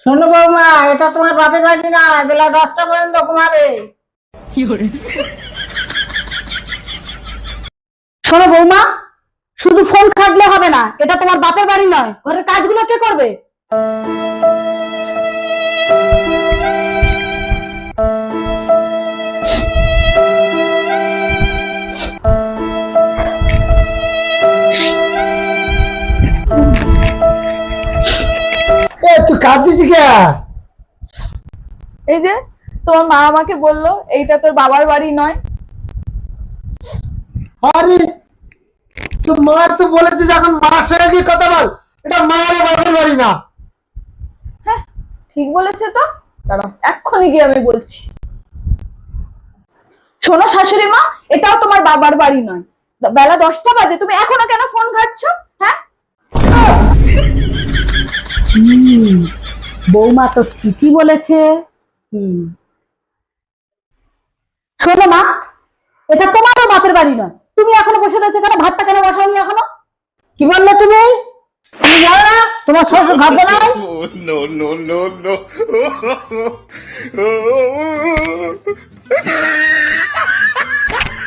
শোনো বৌমা, এটা তোমার বাপের বাড়ি না, বেলা 10টা পর্যন্ত ঘুমাবে। শোনো বৌমা, শুধু ফোন খাটলে হবে না, এটা তোমার বাপের বাড়ি নয়। ঘরের কাজগুলো কে করবে? তুই কাঁদছিস কে? এই যে তোমার মা আমাকে বললো এইটা তোর বাবার বাড়ি নয়। আরে তো মার তো বলেছে যখন মার সঙ্গে গিয়ে কথা বল, এটা মায়ের বাপের বাড়ি না। হ্যাঁ, ঠিক বলেছে তো। দাঁড়াও, এক্ষুনি গিয়ে আমি বলছি। শোনো শাশুড়ি মা, এটাও তোমার বাবার বাড়ি নয়। বেলা 10টা বাজে, তুমি এখনো কেন ফোন ঘাটছো? হ্যাঁ, বৌমা তো ঠিকই বলেছে। শোনো মা, এটা তোমারও বাপের বাড়ি নয়। তুমি এখনো বসে রয়েছে কেন? ভাতটা কেন বসাওনি এখনো? কি বললে তুমি? তুমি জানো না তোমার শ্বশুর ভাববে না? Oh, no, no, no, no.